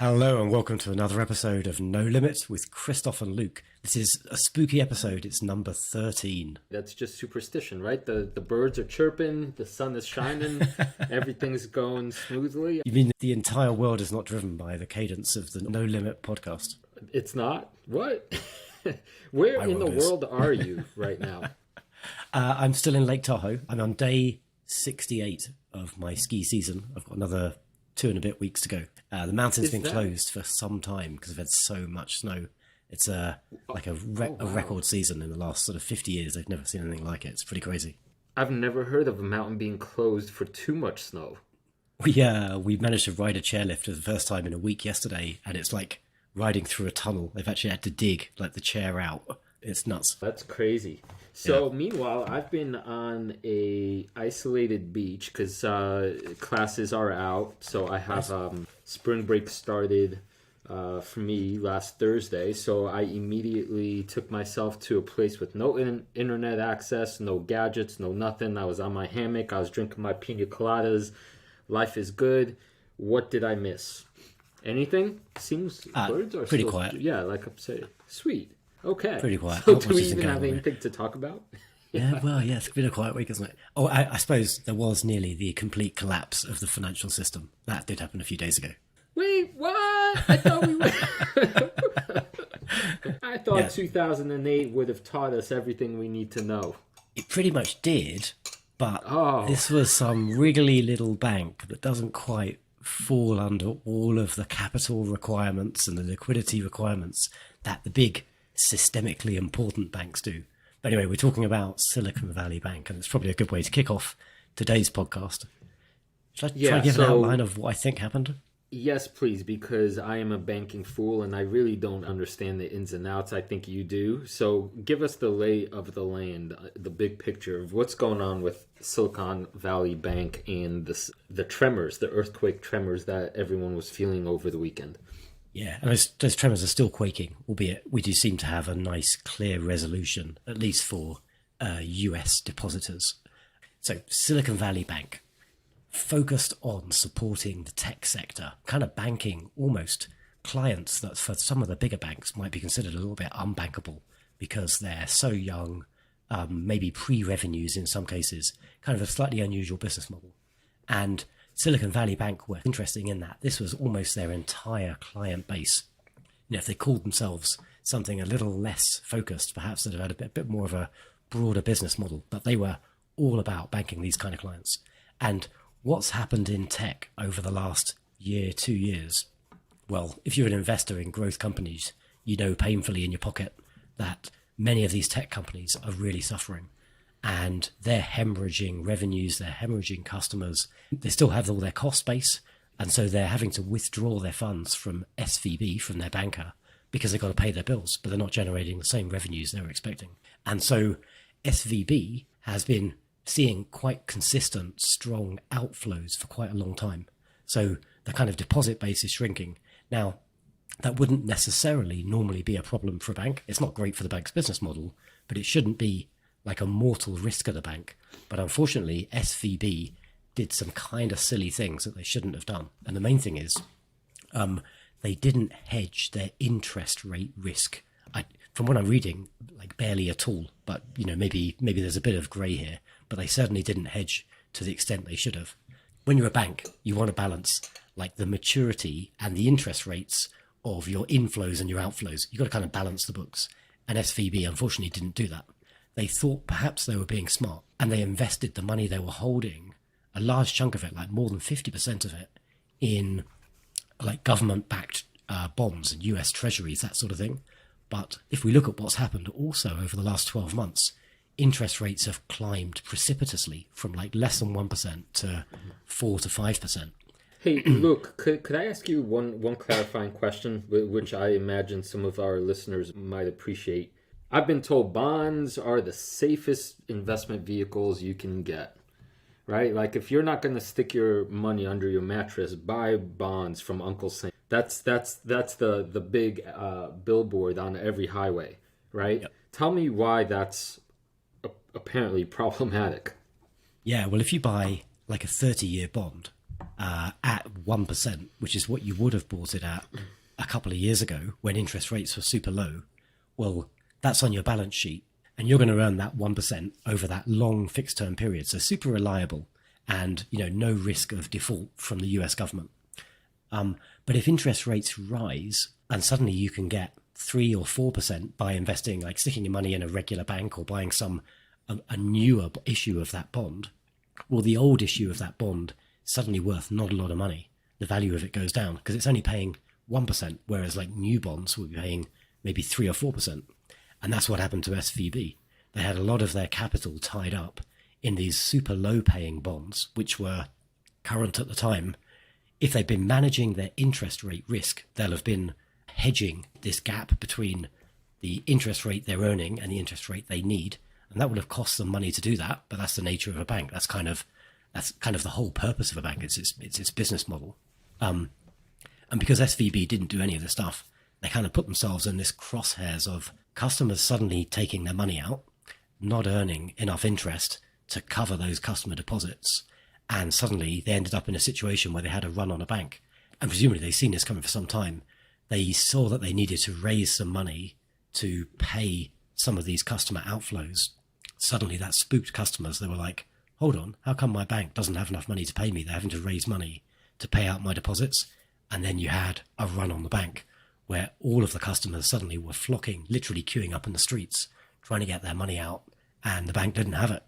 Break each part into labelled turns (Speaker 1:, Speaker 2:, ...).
Speaker 1: Hello and welcome to another episode of No Limit with Krzysztof and Luke. This is a spooky episode. It's number 13.
Speaker 2: That's just superstition, right? The birds are chirping, the sun is shining, everything's going smoothly.
Speaker 1: You mean the entire world is not driven by the cadence of the No Limit podcast?
Speaker 2: It's not? What? Where in the world are you right now?
Speaker 1: I'm still in Lake Tahoe. I'm on day 68 of my ski season. I've got another 2 and a bit weeks to go. The mountain's been closed for some time because I've had so much snow. It's a record season in the last sort of 50 years. I've never seen anything like it. It's pretty crazy.
Speaker 2: I've never heard of a mountain being closed for too much snow.
Speaker 1: We managed to ride a chairlift for the first time in a week yesterday, and it's like riding through a tunnel. They've actually had to dig like the chair out. It's nuts.
Speaker 2: That's crazy. So Meanwhile, I've been on a isolated beach because classes are out. So I have spring break started for me last Thursday. So I immediately took myself to a place with no internet access, no gadgets, no nothing. I was on my hammock. I was drinking my pina coladas. Life is good. What did I miss? Anything? Seems birds are
Speaker 1: pretty
Speaker 2: still
Speaker 1: quiet.
Speaker 2: Yeah, like I'm saying. Sweet. Okay.
Speaker 1: Pretty quiet.
Speaker 2: So do we even have anything to talk about?
Speaker 1: Yeah, it's been a quiet week, isn't it? Oh, I suppose there was nearly the complete collapse of the financial system. That did happen a few days ago.
Speaker 2: Wait, what? I thought we were... I thought 2008 would have taught us everything we need to know.
Speaker 1: It pretty much did, but this was some wriggly little bank that doesn't quite fall under all of the capital requirements and the liquidity requirements that the big systemically important banks do. But anyway, we're talking about Silicon Valley Bank, and it's probably a good way to kick off today's podcast. Should I try to give an outline of what I think happened?
Speaker 2: Yes, please, because I am a banking fool and I really don't understand the ins and outs. I think you do. So give us the lay of the land, the big picture of what's going on with Silicon Valley Bank and the tremors, the earthquake tremors that everyone was feeling over the weekend.
Speaker 1: Yeah, and those tremors are still quaking, albeit we do seem to have a nice, clear resolution, at least for US depositors. So Silicon Valley Bank, focused on supporting the tech sector, kind of banking almost clients that for some of the bigger banks might be considered a little bit unbankable because they're so young, maybe pre-revenues in some cases, kind of a slightly unusual business model. And Silicon Valley Bank were interesting in that this was almost their entire client base. You know, if they called themselves something a little less focused, perhaps they'd have had a bit more of a broader business model, but they were all about banking these kind of clients. And what's happened in tech over the last year, 2 years? Well, if you're an investor in growth companies, you know painfully in your pocket that many of these tech companies are really suffering. And they're hemorrhaging revenues, they're hemorrhaging customers. They still have all their cost base, and so they're having to withdraw their funds from SVB, from their banker, because they've got to pay their bills, but they're not generating the same revenues they were expecting. And so SVB has been seeing quite consistent, strong outflows for quite a long time. So the kind of deposit base is shrinking. Now, that wouldn't necessarily normally be a problem for a bank. It's not great for the bank's business model, but it shouldn't be like a mortal risk of the bank. But unfortunately, SVB did some kind of silly things that they shouldn't have done. And the main thing is they didn't hedge their interest rate risk. From what I'm reading, like barely at all. But, you know, maybe there's a bit of grey here. But they certainly didn't hedge to the extent they should have. When you're a bank, you want to balance like the maturity and the interest rates of your inflows and your outflows. You've got to kind of balance the books. And SVB, unfortunately, didn't do that. They thought perhaps they were being smart and they invested the money they were holding, a large chunk of it, like more than 50% of it, in like government-backed bonds and US treasuries, that sort of thing. But if we look at what's happened also over the last 12 months, interest rates have climbed precipitously from like less than 1% to 4 to 5%.
Speaker 2: Hey, Luke, could I ask you one clarifying question, which I imagine some of our listeners might appreciate? I've been told bonds are the safest investment vehicles you can get, right? Like if you're not going to stick your money under your mattress, buy bonds from Uncle Sam. That's the big billboard on every highway, right? Yep. Tell me why that's apparently problematic.
Speaker 1: Yeah, well, if you buy like a 30-year bond, at 1%, which is what you would have bought it at a couple of years ago when interest rates were super low, well, that's on your balance sheet. And you're going to earn that 1% over that long fixed term period. So super reliable and, no risk of default from the US government. But if interest rates rise and suddenly you can get 3 or 4% by investing, like sticking your money in a regular bank or buying a newer issue of that bond, well, the old issue of that bond is suddenly worth not a lot of money. The value of it goes down because it's only paying 1%, whereas like new bonds will be paying maybe 3 or 4%. And that's what happened to SVB. They had a lot of their capital tied up in these super low paying bonds, which were current at the time. If they'd been managing their interest rate risk, they'll have been hedging this gap between the interest rate they're earning and the interest rate they need. And that would have cost them money to do that. But that's the nature of a bank. That's kind of the whole purpose of a bank. It's its business model. And because SVB didn't do any of this stuff, they kind of put themselves in this crosshairs of customers suddenly taking their money out, not earning enough interest to cover those customer deposits. And suddenly they ended up in a situation where they had a run on a bank. And presumably they've seen this coming for some time. They saw that they needed to raise some money to pay some of these customer outflows. Suddenly that spooked customers. They were like, hold on, how come my bank doesn't have enough money to pay me? They're having to raise money to pay out my deposits. And then you had a run on the bank where all of the customers suddenly were flocking, literally queuing up in the streets, trying to get their money out, and the bank didn't have it.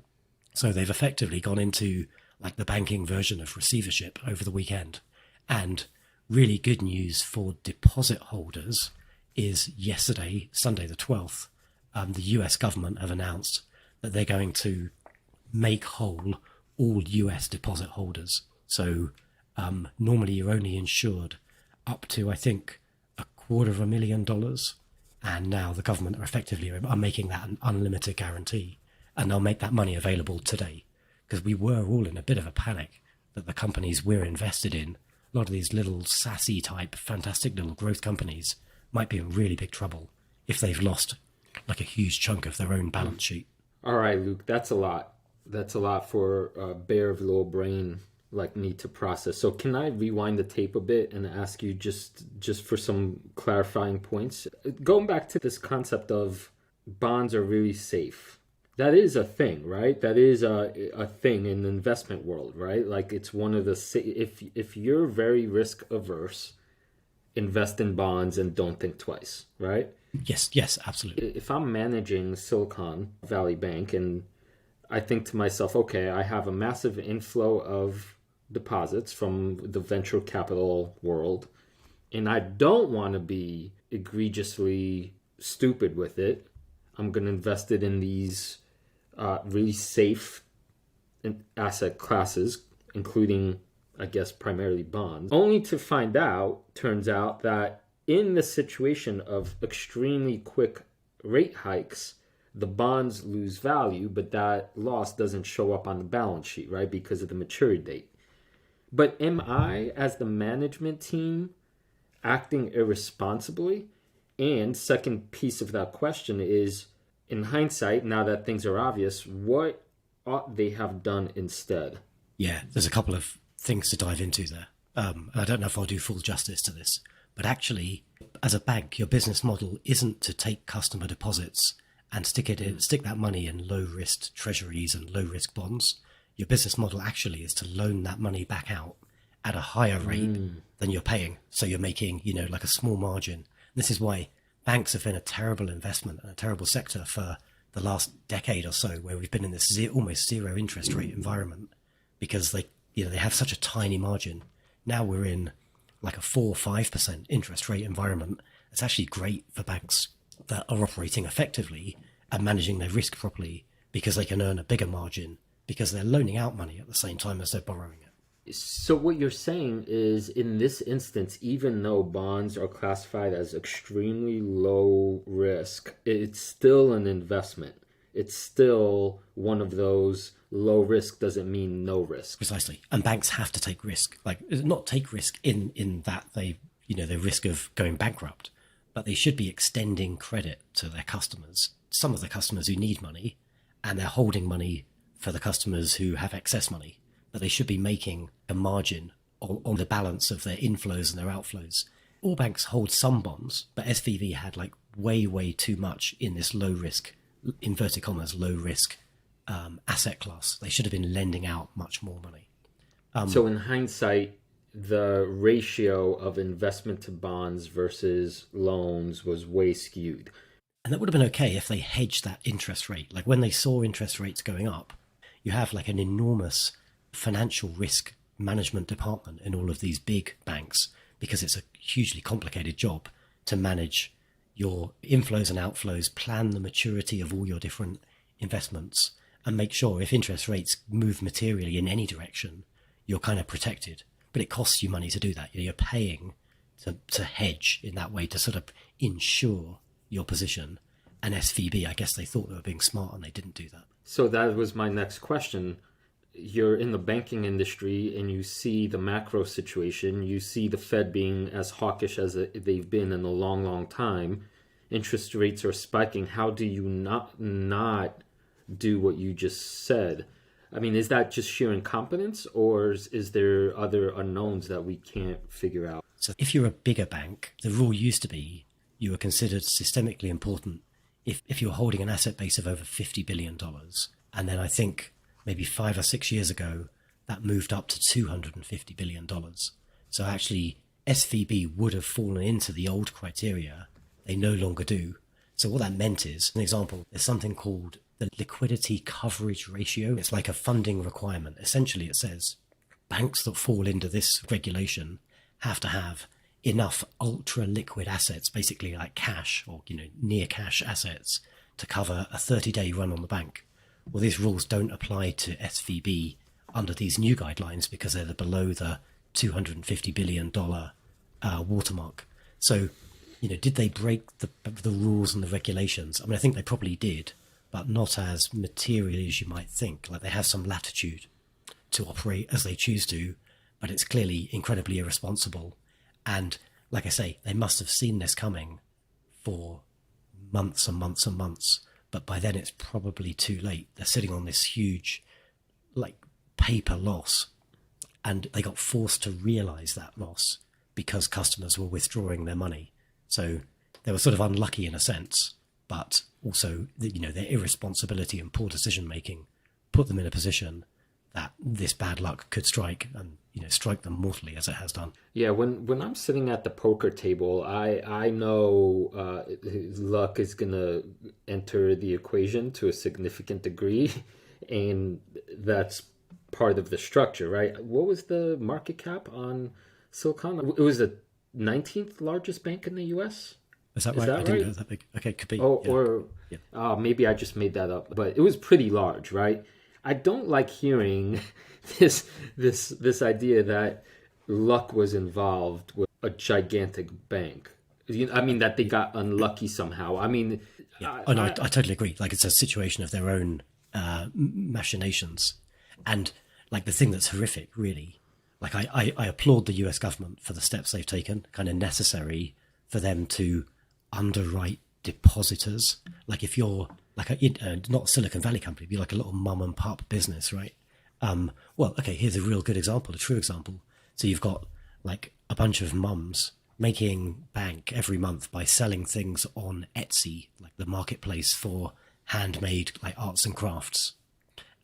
Speaker 1: So they've effectively gone into like the banking version of receivership over the weekend. And really good news for deposit holders is yesterday, Sunday the 12th, the US government have announced that they're going to make whole all US deposit holders. So normally you're only insured up to, I think, $250,000. And now the government are making that an unlimited guarantee. And they'll make that money available today. Because we were all in a bit of a panic that the companies we're invested in, a lot of these little sassy type, fantastic little growth companies, might be in really big trouble if they've lost like a huge chunk of their own balance sheet.
Speaker 2: All right, Luke, that's a lot. That's a lot for a bear of little brain like me to process. So can I rewind the tape a bit and ask you just for some clarifying points? Going back to this concept of bonds are really safe. That is a thing, right? That is a thing in the investment world, right? Like it's one of the, if you're very risk averse, invest in bonds and don't think twice, right?
Speaker 1: Yes, absolutely.
Speaker 2: If I'm managing Silicon Valley Bank and I think to myself, okay, I have a massive inflow of deposits from the venture capital world, and I don't want to be egregiously stupid with it, I'm going to invest it in these really safe asset classes, including, I guess, primarily bonds, only to find out, turns out that in the situation of extremely quick rate hikes, the bonds lose value, but that loss doesn't show up on the balance sheet, right? Because of the maturity date. But am I, as the management team, acting irresponsibly? And second piece of that question is, in hindsight, now that things are obvious, what ought they have done instead?
Speaker 1: Yeah, there's a couple of things to dive into there. I don't know if I'll do full justice to this, but actually, as a bank, your business model isn't to take customer deposits and stick that money in low-risk treasuries and low-risk bonds. Your business model actually is to loan that money back out at a higher rate than you're paying. So you're making, like a small margin. This is why banks have been a terrible investment and a terrible sector for the last decade or so, where we've been in this almost zero interest rate environment because they have such a tiny margin. Now we're in like a 4-5% interest rate environment. It's actually great for banks that are operating effectively and managing their risk properly because they can earn a bigger margin because they're loaning out money at the same time as they're borrowing it.
Speaker 2: So what you're saying is, in this instance, even though bonds are classified as extremely low risk, it's still an investment. It's still one of those low risk doesn't mean no risk.
Speaker 1: Precisely. And banks have to take risk. Like, not take risk in that they, the risk of going bankrupt, but they should be extending credit to their customers. Some of the customers who need money, and they're holding money for the customers who have excess money. but they should be making a margin on the balance of their inflows and their outflows. All banks hold some bonds, but SVB had like way too much in this low risk, inverted commas, low risk asset class. They should have been lending out much more money.
Speaker 2: So in hindsight, the ratio of investment to bonds versus loans was way skewed.
Speaker 1: And that would have been okay if they hedged that interest rate. Like when they saw interest rates going up, you have like an enormous financial risk management department in all of these big banks, because it's a hugely complicated job to manage your inflows and outflows, plan the maturity of all your different investments, and make sure if interest rates move materially in any direction, you're kind of protected. But it costs you money to do that. You're paying to hedge in that way to sort of ensure your position. And SVB, I guess they thought they were being smart and they didn't do that.
Speaker 2: So that was my next question. You're in the banking industry and you see the macro situation. You see the Fed being as hawkish as they've been in a long time. Interest rates are spiking. How do you not do what you just said? I mean, is that just sheer incompetence, or is there other unknowns that we can't figure out?
Speaker 1: So if you're a bigger bank, the rule used to be you were considered systemically important if you're holding an asset base of over $50 billion. And then I think maybe 5 or 6 years ago, that moved up to $250 billion. So actually, SVB would have fallen into the old criteria. They no longer do. So what that meant is, an example, there's something called the liquidity coverage ratio. It's like a funding requirement. Essentially, it says banks that fall into this regulation have to have enough ultra liquid assets, basically like cash or near cash assets, to cover a 30-day run on the bank. Well, these rules don't apply to SVB under these new guidelines because they're below the $250 billion watermark. So, did they break the rules and the regulations? I mean, I think they probably did, but not as materially as you might think. Like, they have some latitude to operate as they choose to, but it's clearly incredibly irresponsible. And like I say, they must have seen this coming for months and months and months. But by then it's probably too late. They're sitting on this huge, paper loss. And they got forced to realize that loss because customers were withdrawing their money. So they were sort of unlucky in a sense, but also, their irresponsibility and poor decision making put them in a position that this bad luck could strike and, strike them mortally as it has done.
Speaker 2: Yeah, when I'm sitting at the poker table, I know luck is going to enter the equation to a significant degree, and that's part of the structure, right? What was the market cap on Silicon? It was the 19th largest bank in the U.S.?
Speaker 1: Is that right? I didn't know it was that big. Okay, could be.
Speaker 2: Maybe I just made that up, but it was pretty large, right? I don't like hearing this idea that luck was involved with a gigantic bank. That they got unlucky somehow.
Speaker 1: I totally agree. Like, it's a situation of their own machinations, and the thing that's horrific, really. I applaud the US government for the steps they've taken, kind of necessary for them to underwrite depositors. Like, if you're not a Silicon Valley company, be like a little mum and pop business, right? Here's a real good example, a true example. So you've got a bunch of mums making bank every month by selling things on Etsy, like the marketplace for handmade arts and crafts.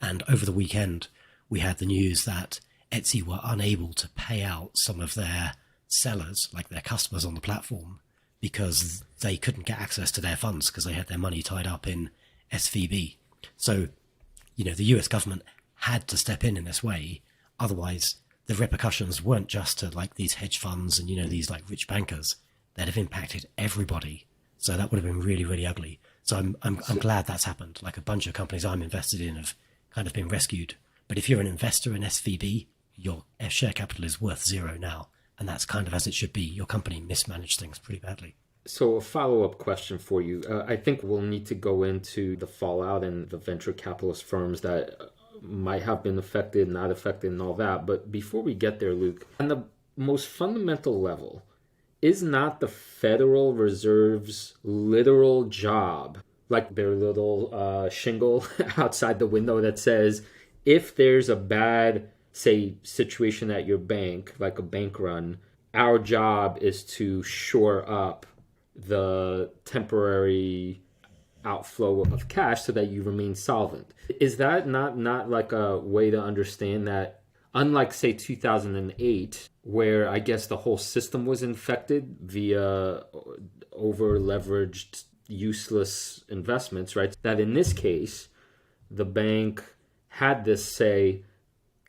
Speaker 1: And over the weekend, we had the news that Etsy were unable to pay out some of their sellers, their customers on the platform, because they couldn't get access to their funds because they had their money tied up in SVB. So, the US government had to step in this way. Otherwise, the repercussions weren't just to these hedge funds and, these rich bankers. They'd have impacted everybody. So that would have been really, really ugly. So I'm glad that's happened. A bunch of companies I'm invested in have kind of been rescued. But if you're an investor in SVB, your share capital is worth zero now. And that's kind of as it should be. Your company mismanaged things pretty badly.
Speaker 2: So a follow-up question for you. I think we'll need to go into the fallout and the venture capitalist firms that might have been affected, not affected, and all that. But before we get there, Luke, on the most fundamental level, is not the Federal Reserve's literal job, like their little shingle outside the window that says, if there's a bad say, situation at your bank, like a bank run, our job is to shore up the temporary outflow of cash so that you remain solvent. Is that not like a way to understand that, unlike say 2008, where I guess the whole system was infected via over leveraged useless investments, right? That in this case, the bank had this, say,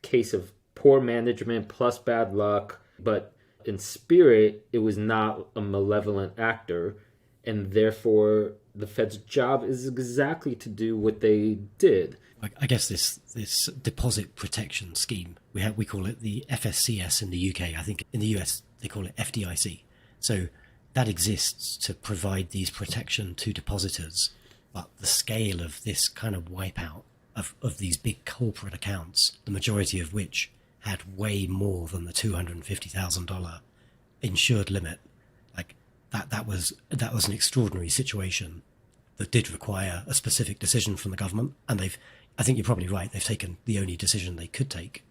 Speaker 2: case of poor management plus bad luck, but in spirit, it was not a malevolent actor, and therefore the Fed's job is exactly to do what they did.
Speaker 1: I guess this deposit protection scheme, we call it the FSCS in the UK. I think in the US they call it FDIC. So that exists to provide these protection to depositors. But the scale of this kind of wipeout of these big corporate accounts, the majority of which had way more than the $250,000 insured limit, like that was an extraordinary situation that did require a specific decision from the government. And I think you're probably right, they've taken the only decision they could take,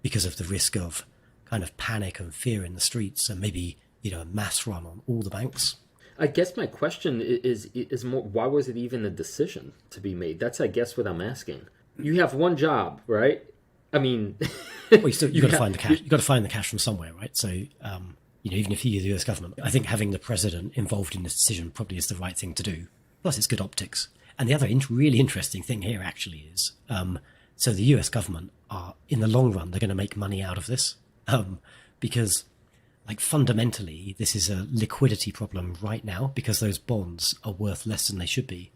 Speaker 1: because of the risk of kind of panic and fear in the streets, and maybe, a mass run on all the banks.
Speaker 2: I guess my question is more, why was it even a decision to be made? That's, I guess, what I'm asking. You have one job, right? I mean,
Speaker 1: well, you got to find the cash. You got to find the cash from somewhere, right? So, even if you're the US government, I think having the president involved in this decision probably is the right thing to do. Plus, it's good optics. And the other really interesting thing here actually is, so the US government are, in the long run, they're going to make money out of this, because, like, fundamentally, this is a liquidity problem right now because those bonds are worth less than they should be.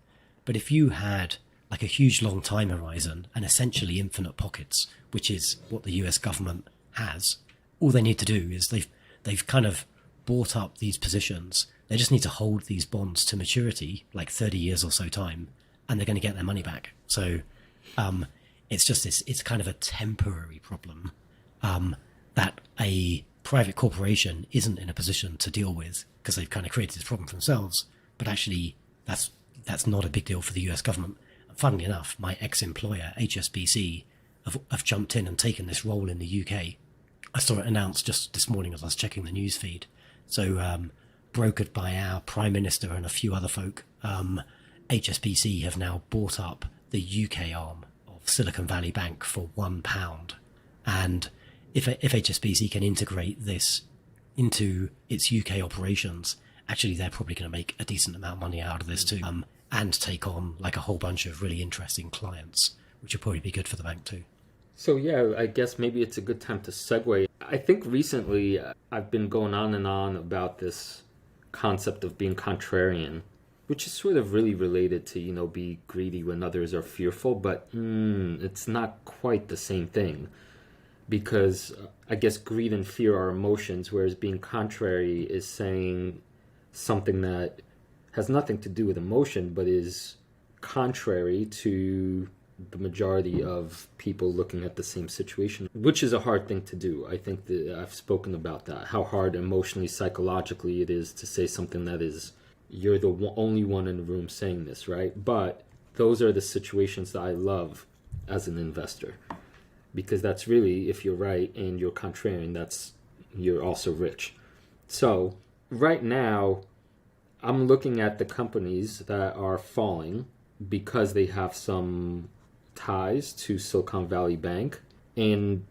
Speaker 1: But if you had like a huge long time horizon and essentially infinite pockets, which is what the US government has, all they need to do is they've kind of bought up these positions. They just need to hold these bonds to maturity, like 30 years or so time, and they're going to get their money back. So it's just this, it's kind of a temporary problem that a private corporation isn't in a position to deal with because they've kind of created this problem for themselves. But actually, that's not a big deal for the US government. And funnily enough, my ex-employer, HSBC, have jumped in and taken this role in the UK. I saw it announced just this morning as I was checking the news feed. So brokered by our Prime Minister and a few other folk, HSBC have now bought up the UK arm of Silicon Valley Bank for £1. And if HSBC can integrate this into its UK operations, actually they're probably going to make a decent amount of money out of this too, and take on like a whole bunch of really interesting clients, which would probably be good for the bank too.
Speaker 2: So yeah, I guess maybe it's a good time to segue. I think recently I've been going on and on about this concept of being contrarian, which is sort of really related to, be greedy when others are fearful, but it's not quite the same thing. Because I guess greed and fear are emotions, whereas being contrary is saying something that has nothing to do with emotion, but is contrary to the majority of people looking at the same situation, which is a hard thing to do. I think that I've spoken about that, how hard emotionally, psychologically it is to say something that is, you're the only one in the room saying this, right? But those are the situations that I love as an investor. Because that's really, if you're right and you're contrarian, you're also rich. So right now, I'm looking at the companies that are falling because they have some ties to Silicon Valley Bank. And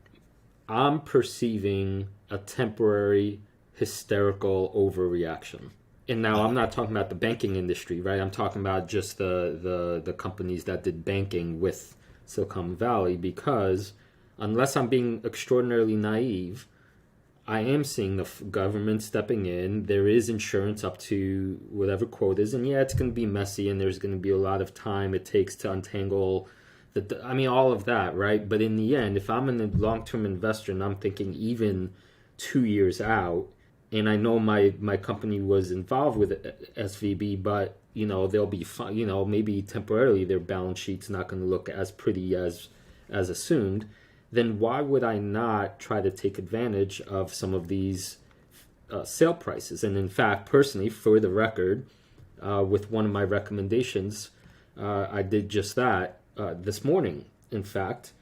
Speaker 2: I'm perceiving a temporary hysterical overreaction. And now I'm not talking about the banking industry, right? I'm talking about just the companies that did banking with Silicon Valley, because unless I'm being extraordinarily naive, I am seeing the government stepping in. There is insurance up to whatever quote is. And yeah, it's going to be messy and there's going to be a lot of time it takes to untangle all of that, right? But in the end, if I'm a long-term investor and I'm thinking even 2 years out, and I know my company was involved with SVB, but, they'll be fine. Maybe temporarily their balance sheet's not going to look as pretty as assumed. Then why would I not try to take advantage of some of these sale prices? And in fact, personally, for the record, with one of my recommendations, I did just that this morning. In fact,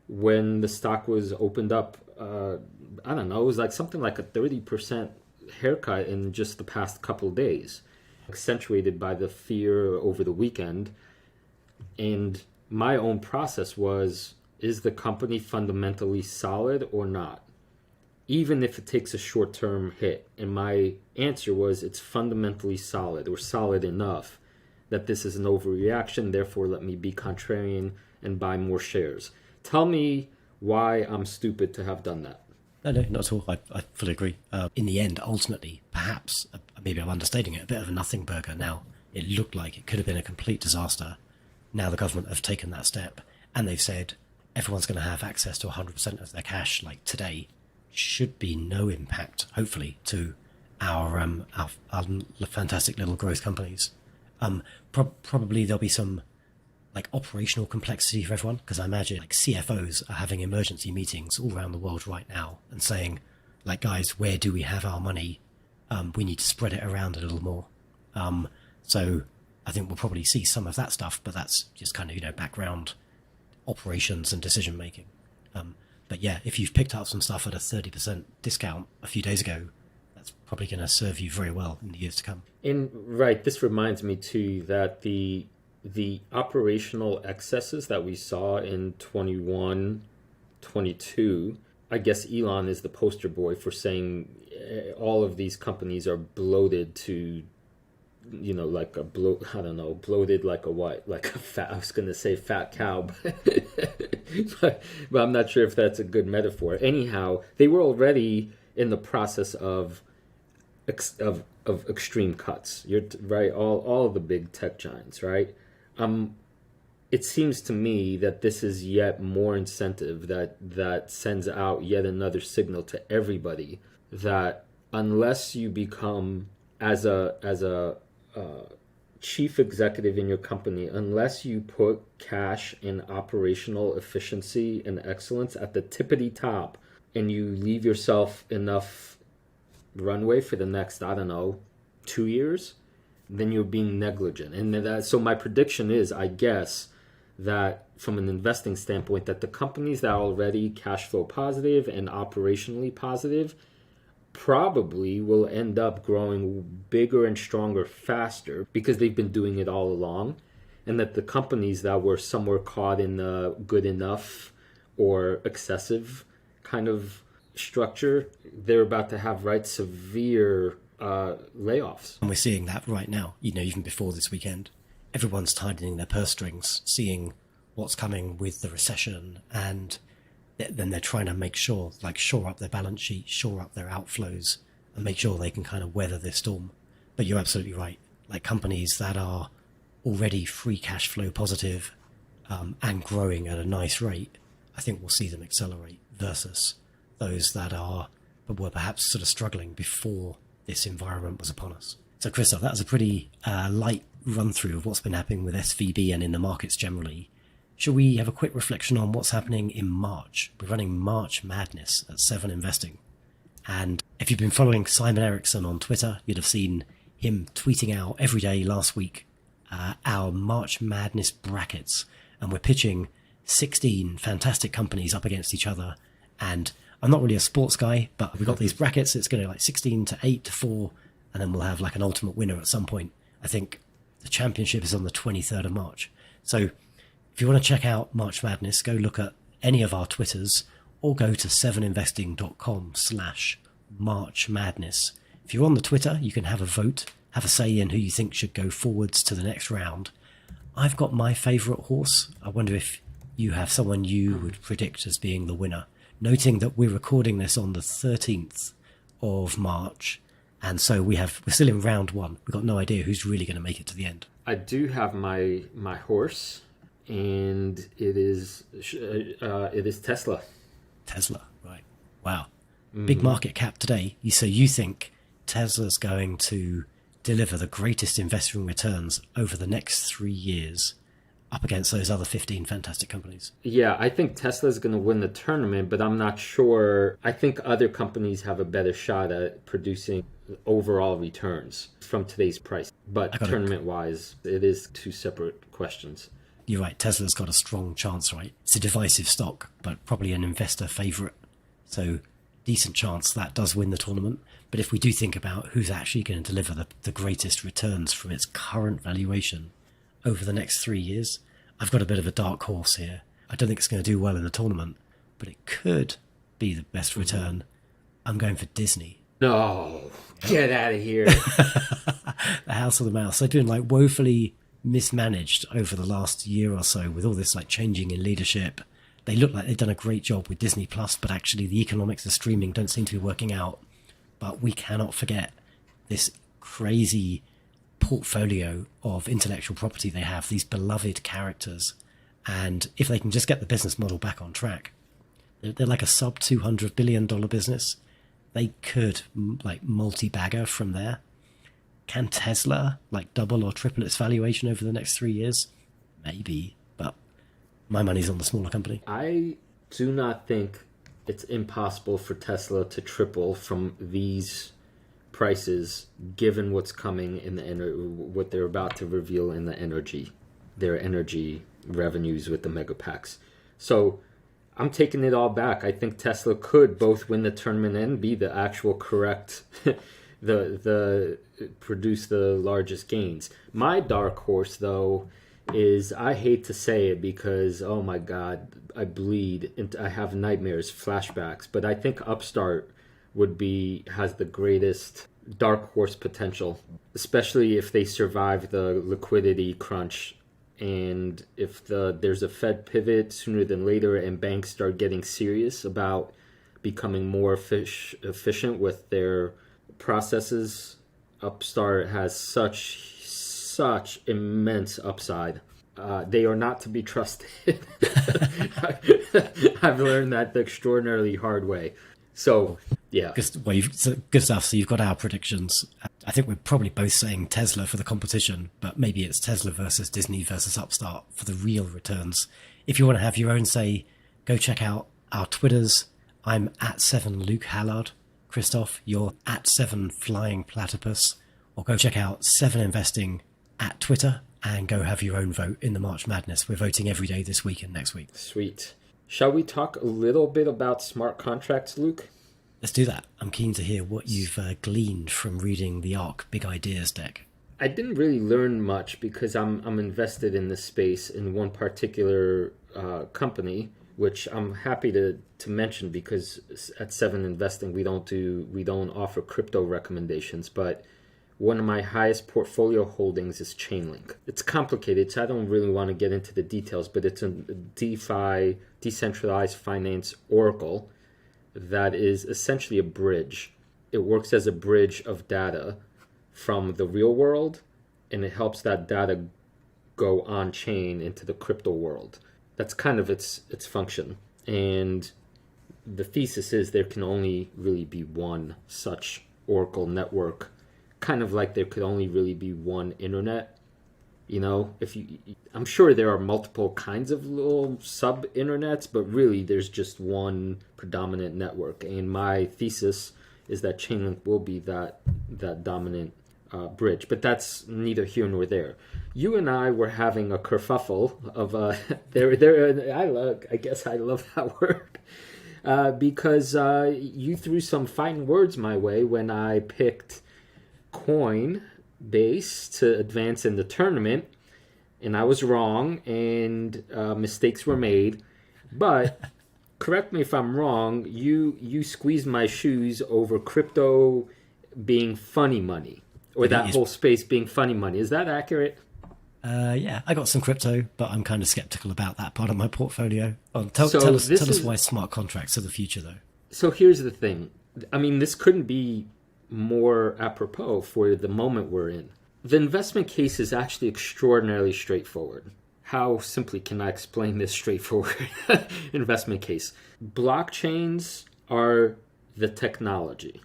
Speaker 2: when the stock was opened up, I don't know, it was like something like a 30% haircut in just the past couple days, accentuated by the fear over the weekend. And my own process was, is the company fundamentally solid or not? Even if it takes a short-term hit. And my answer was, it's fundamentally solid, or solid enough that this is an overreaction, therefore let me be contrarian and buy more shares. Tell me why I'm stupid to have done that.
Speaker 1: No, not at all. I fully agree. In the end, ultimately, perhaps, maybe I'm understating it, a bit of a nothing burger now. It looked like it could have been a complete disaster. Now the government have taken that step, and they've said everyone's going to have access to 100% of their cash, like today. Should be no impact, hopefully, to our fantastic little growth companies. Probably there'll be some like operational complexity for everyone, because I imagine like CFOs are having emergency meetings all around the world right now and saying, like, guys, where do we have our money? We need to spread it around a little more. So I think we'll probably see some of that stuff, but that's just kind of, background operations and decision making. But yeah, if you've picked up some stuff at a 30% discount a few days ago, that's probably going to serve you very well in the years to come.
Speaker 2: And right, this reminds me too that the operational excesses that we saw in 21, 22, I guess Elon is the poster boy for saying all of these companies are bloated to, like a bloated like a what? Like a fat, I was going to say fat cow, but I'm not sure if that's a good metaphor. Anyhow, they were already in the process of extreme cuts. You're right. All of the big tech giants, right? It seems to me that this is yet more incentive that sends out yet another signal to everybody that unless you become as a chief executive in your company, unless you put cash and operational efficiency and excellence at the tippity top, and you leave yourself enough runway for the next, 2 years, then you're being negligent. And so my prediction is, I guess, that from an investing standpoint, that the companies that are already cash flow positive and operationally positive probably will end up growing bigger and stronger faster because they've been doing it all along. And that the companies that were somewhere caught in the good enough or excessive kind of structure, they're about to have severe layoffs.
Speaker 1: And we're seeing that right now, even before this weekend. Everyone's tightening their purse strings, seeing what's coming with the recession, and then they're trying to make sure, shore up their balance sheet, shore up their outflows, and make sure they can kind of weather this storm. But you're absolutely right. Like companies that are already free cash flow positive and growing at a nice rate, I think we'll see them accelerate versus those that were perhaps sort of struggling before this environment was upon us. So, Krzysztof, that was a pretty light run through of what's been happening with SVB and in the markets generally. Shall we have a quick reflection on what's happening in March? We're running March Madness at 7 Investing. And if you've been following Simon Erickson on Twitter, you'd have seen him tweeting out every day last week our March Madness brackets. And we're pitching 16 fantastic companies up against each other. And I'm not really a sports guy, but we've got these brackets. It's going to 16 to 8 to 4, and then we'll have an ultimate winner at some point. I think the championship is on the 23rd of March. So if you want to check out March Madness, go look at any of our Twitters or go to 7investing.com/March Madness. If you're on the Twitter, you can have a vote, have a say in who you think should go forwards to the next round. I've got my favourite horse. I wonder if you have someone you would predict as being the winner. Noting that we're recording this on the 13th of March, and so we're still in round one. We've got no idea who's really going to make it to the end.
Speaker 2: I do have my horse, and it is Tesla.
Speaker 1: Tesla, right? Wow, big market cap today. So you think Tesla's going to deliver the greatest investing returns over the next 3 years? Up against those other 15 fantastic companies. Yeah,
Speaker 2: I think Tesla's going to win the tournament, but I'm not sure. I think other companies have a better shot at producing overall returns from today's price. But tournament-wise, it is two separate questions.
Speaker 1: you're right, Tesla's got a strong chance, right? It's a divisive stock, but probably an investor favourite. So decent chance that does win the tournament. But if we do think about who's actually going to deliver the greatest returns from its current valuation over the next 3 years, I've got a bit of a dark horse here. I don't think it's going to do well in the tournament, but it could be the best return. I'm going for Disney.
Speaker 2: No, get out of here.
Speaker 1: The House of the Mouse. They've been like woefully mismanaged over the last year or so with all this like changing in leadership. They look like they've done a great job with Disney Plus, but actually the economics of streaming don't seem to be working out. But we cannot forget this crazy portfolio of intellectual property they have, these beloved characters. And if they can just get the business model back on track, they're like a sub $200 billion business. They could like multi-bagger from there. Can Tesla like double or triple its valuation over the next 3 years? Maybe, but my money's on the smaller company.
Speaker 2: I do not think it's impossible for Tesla to triple from these prices, given what's coming in the what they're about to reveal in their energy revenues with the mega packs. So I'm taking it all back. I think Tesla could both win the tournament and be the actual correct, the produce the largest gains. My dark horse, though, is, I hate to say it because, oh my God, I bleed and I have nightmares, flashbacks, but I think Upstart has the greatest dark horse potential, especially if they survive the liquidity crunch. And if there's a Fed pivot sooner than later and banks start getting serious about becoming more efficient with their processes, Upstart has such immense upside. They are not to be trusted. I've learned that the extraordinarily hard way. So, yeah.
Speaker 1: Good stuff. So you've got our predictions. I think we're probably both saying Tesla for the competition, but maybe it's Tesla versus Disney versus Upstart for the real returns. If you want to have your own say, go check out our Twitters. I'm at 7 Luke Hallard. Krzysztof, you're at 7 Flying Platypus. Or go check out 7 Investing at Twitter and go have your own vote in the March Madness. We're voting every day this week and next week.
Speaker 2: Sweet. Shall we talk a little bit about smart contracts, Luke?
Speaker 1: Let's do that. I'm keen to hear what you've gleaned from reading the ARK Big Ideas deck.
Speaker 2: I didn't really learn much because I'm invested in this space in one particular company, which I'm happy to mention because at 7 Investing we don't offer crypto recommendations, but one of my highest portfolio holdings is Chainlink. It's complicated, so I don't really want to get into the details, but it's a DeFi, decentralized finance oracle that is essentially a bridge. It works as a bridge of data from the real world, and it helps that data go on chain into the crypto world. That's kind of its function. And the thesis is there can only really be one such oracle network, kind of like there could only really be one internet. You know, I'm sure there are multiple kinds of little sub-internets, but really there's just one predominant network. And my thesis is that Chainlink will be that dominant bridge. But that's neither here nor there. You and I were having a kerfuffle of I guess I love that word because you threw some fine words my way when I picked Coinbase to advance in the tournament, and I was wrong, and mistakes were made. But correct me if I'm wrong. You squeezed my shoes over crypto being funny money, or that whole space being funny money. Is that accurate?
Speaker 1: Yeah, I got some crypto, but I'm kind of skeptical about that part of my portfolio. Tell us why smart contracts are the future, though.
Speaker 2: So here's the thing. I mean, this couldn't be more apropos for the moment we're in. The investment case is actually extraordinarily straightforward. How simply can I explain this straightforward investment case? Blockchains are the technology.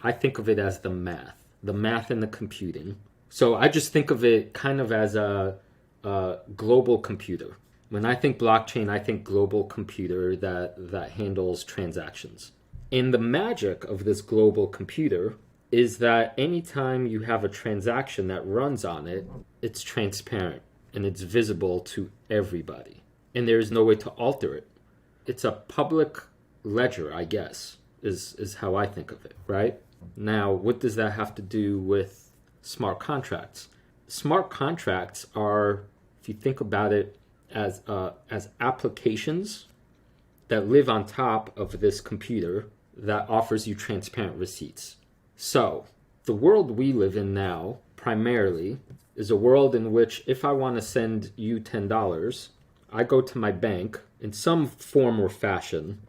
Speaker 2: I think of it as the math and the computing. So I just think of it kind of as a global computer. When I think blockchain, I think global computer that handles transactions. And the magic of this global computer is that anytime you have a transaction that runs on it, it's transparent. and it's visible to everybody. And there's no way to alter it. It's a public ledger, I guess, is how I think of it, right? Now, what does that have to do with smart contracts? Smart contracts are, if you think about it, as applications that live on top of this computer that offers you transparent receipts. So, the world we live in now, primarily, is a world in which if I want to send you $10, I go to my bank in some form or fashion,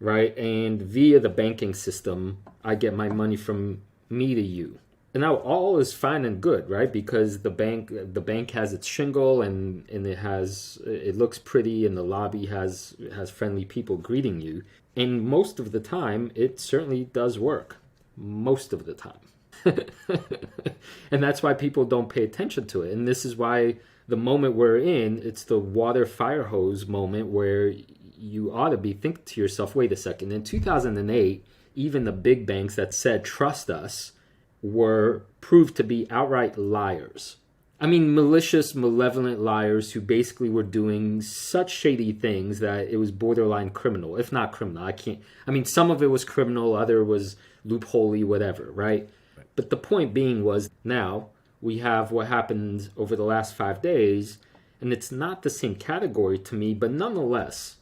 Speaker 2: right? And via the banking system, I get my money from me to you. And now all is fine and good, right? Because the bank has its shingle and it looks pretty, and the lobby has friendly people greeting you. And most of the time, it certainly does work. Most of the time. And that's why people don't pay attention to it. And this is why the moment we're in, it's the water fire hose moment where you ought to be thinking to yourself, wait a second. In 2008, even the big banks that said, trust us, were proved to be outright liars. I mean, malicious, malevolent liars who basically were doing such shady things that it was borderline criminal, if not criminal. Some of it was criminal, other was loopholey, whatever, right? But the point being was, now we have what happened over the last 5 days, and it's not the same category to me, but nonetheless,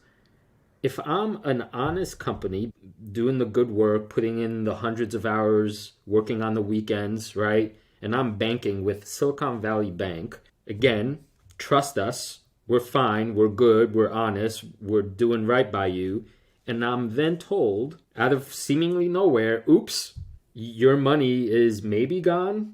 Speaker 2: if I'm an honest company doing the good work, putting in the hundreds of hours, working on the weekends, right? And I'm banking with Silicon Valley Bank, again, trust us, we're fine, we're good, we're honest, we're doing right by you. And I'm then told, out of seemingly nowhere, oops, your money is maybe gone,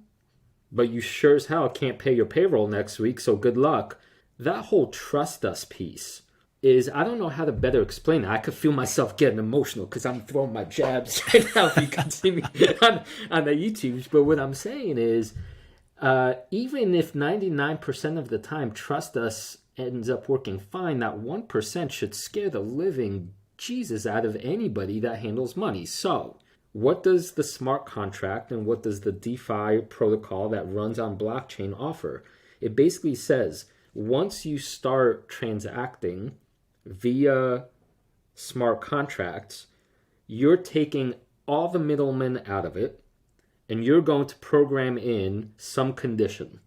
Speaker 2: but you sure as hell can't pay your payroll next week, so good luck. That whole trust us piece is, I don't know how to better explain it. I could feel myself getting emotional because I'm throwing my jabs right now if you can see me on the YouTubes. But what I'm saying is, even if 99% of the time trust us ends up working fine, that 1% should scare the living Jesus out of anybody that handles money. So what does the smart contract and what does the DeFi protocol that runs on blockchain offer? It basically says, once you start transacting via smart contracts, you're taking all the middlemen out of it, and you're going to program in some condition.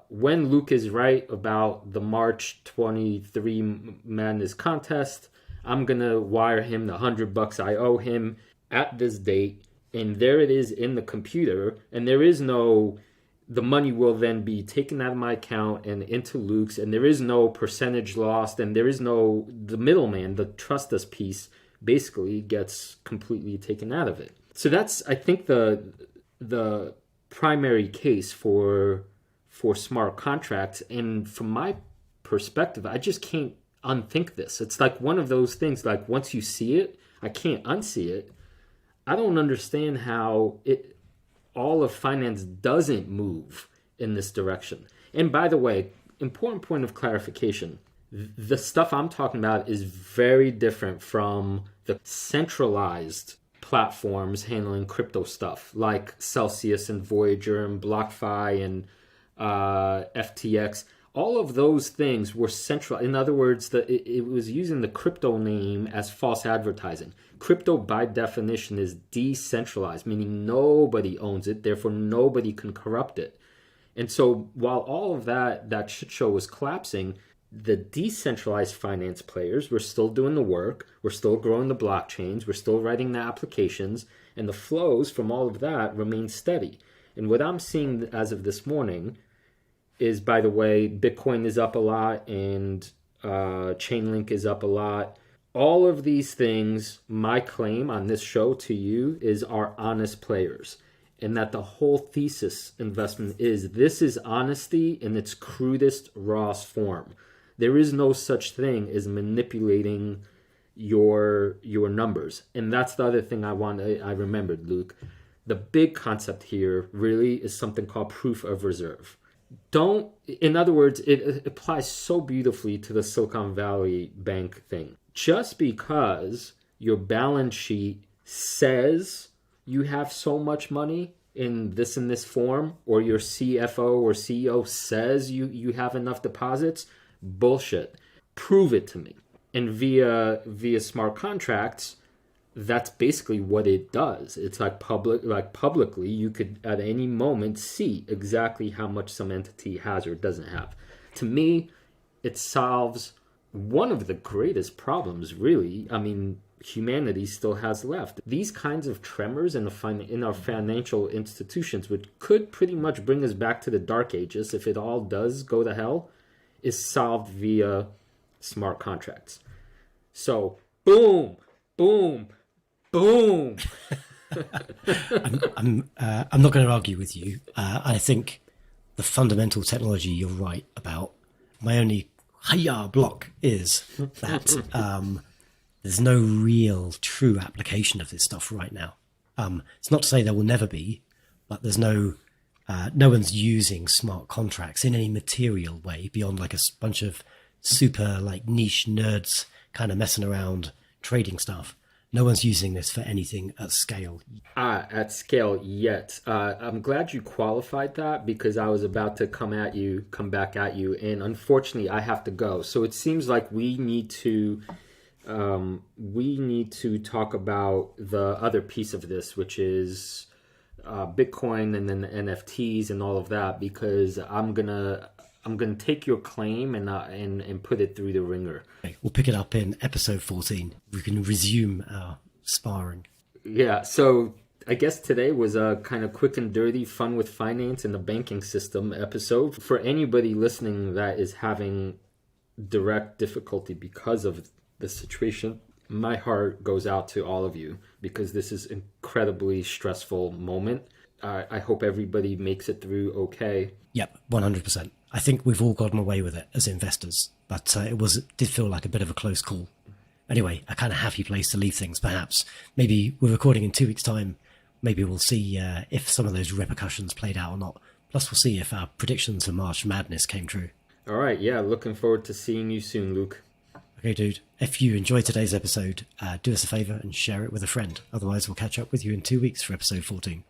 Speaker 2: When Luke is right about the March 23 Madness contest, I'm going to wire him the $100 I owe him at this date, and there it is in the computer, and there is no... The money will then be taken out of my account and into Luke's, and there is no percentage lost, and there is no... The middleman, the trust us piece, basically gets completely taken out of it. So that's, I think, the primary case for smart contracts. And from my perspective, I just can't unthink this. It's like one of those things, like once you see it, I can't unsee it. I don't understand how all of finance doesn't move in this direction. And by the way, important point of clarification, the stuff I'm talking about is very different from the centralized platforms handling crypto stuff like Celsius and Voyager and BlockFi and FTX. All of those things were central. In other words, it was using the crypto name as false advertising. Crypto, by definition, is decentralized, meaning nobody owns it, therefore nobody can corrupt it. And so while all of that shit show was collapsing, the decentralized finance players were still doing the work, we're still growing the blockchains, we're still writing the applications, and the flows from all of that remain steady. And what I'm seeing as of this morning is, by the way, Bitcoin is up a lot and Chainlink is up a lot. All of these things, my claim on this show to you is are honest players. And that the whole thesis investment is this is honesty in its crudest, rawest form. There is no such thing as manipulating your numbers. And that's the other thing I remembered, Luke. The big concept here really is something called proof of reserve. In other words, it applies so beautifully to the Silicon Valley Bank thing. Just because your balance sheet says you have so much money in this form, or your CFO or CEO says you have enough deposits, bullshit. Prove it to me. And via smart contracts, that's basically what it does. It's like publicly, you could at any moment see exactly how much some entity has or doesn't have. To me, it solves one of the greatest problems, really. I mean, humanity still has left. These kinds of tremors in our financial institutions, which could pretty much bring us back to the dark ages if it all does go to hell, is solved via smart contracts. So, boom, boom, boom.
Speaker 1: I'm not going to argue with you. I think the fundamental technology you're right about. My only block is that there's no real true application of this stuff right now. It's not to say there will never be, but there's no one's using smart contracts in any material way beyond like a bunch of super like niche nerds kind of messing around trading stuff. No one's using this for anything at scale.
Speaker 2: At scale yet. I'm glad you qualified that, because I was about to come back at you, and unfortunately I have to go. So it seems like we need to talk about the other piece of this, which is Bitcoin and then the NFTs and all of that, because I'm gonna take your claim and put it through the ringer.
Speaker 1: Okay, we'll pick it up in episode 14. We can resume our sparring.
Speaker 2: Yeah, so I guess today was a kind of quick and dirty, fun with finance and the banking system episode. For anybody listening that is having direct difficulty because of the situation, my heart goes out to all of you, because this is an incredibly stressful moment. I hope everybody makes it through okay.
Speaker 1: Yep, 100%. I think we've all gotten away with it as investors, but it did feel like a bit of a close call. Anyway, a kind of happy place to leave things, perhaps. Maybe we're recording in 2 weeks' time. Maybe we'll see if some of those repercussions played out or not. Plus, we'll see if our predictions for March Madness came true.
Speaker 2: All right, yeah, looking forward to seeing you soon, Luke.
Speaker 1: Okay, dude. If you enjoyed today's episode, do us a favor and share it with a friend. Otherwise, we'll catch up with you in 2 weeks for episode 14.